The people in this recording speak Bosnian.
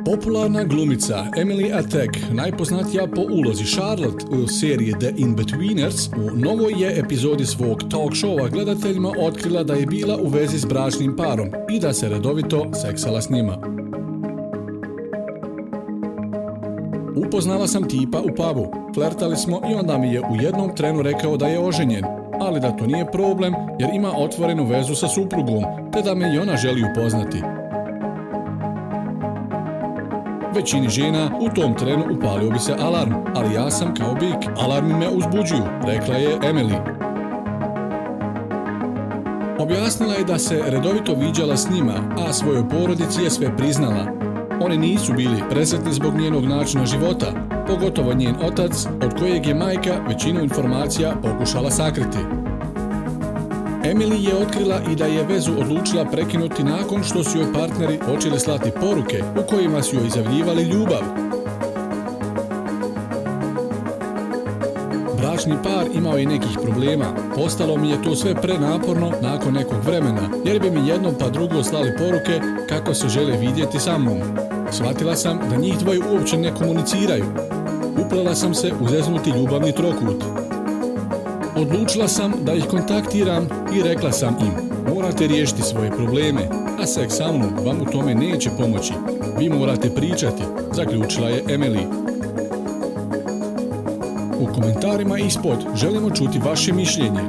Popularna glumica Emily Attack, najpoznatija po ulozi Charlotte u seriji The Inbetweeners, u novoj je epizodi svog talk showa gledateljima otkrila da je bila u vezi s bračnim parom i da se redovito seksala s njima. Upoznala sam tipa u pubu, flertali smo i onda mi je u jednom trenu rekao da je oženjen, ali da to nije problem jer ima otvorenu vezu sa suprugom, te da me i ona želi upoznati. Većini žena u tom trenu upalio bi se alarm, ali ja sam kao bik, alarmi me uzbuđuju, rekla je Emily. Objasnila je da se redovito viđala s njima, a svojoj porodici je sve priznala. Oni nisu bili presretni zbog njenog načina života, pogotovo njen otac, od kojeg je majka većinu informacija pokušala sakriti. Emily je otkrila i da je vezu odlučila prekinuti nakon što su joj partneri počeli slati poruke u kojima su joj izjavljivali ljubav. Bračni par imao je nekih problema, postalo mi je to sve prenaporno nakon nekog vremena, jer bi mi jednom pa drugo slali poruke kako se žele vidjeti sa mnom. Shvatila sam da njih dvoje uopće ne komuniciraju. Uplela sam se u zeznuti ljubavni trokut. Odlučila sam da ih kontaktiram i rekla sam im: morate riješiti svoje probleme, a seks sa mnom vam u tome neće pomoći. Vi morate pričati, zaključila je Emily. U komentarima ispod želimo čuti vaše mišljenje.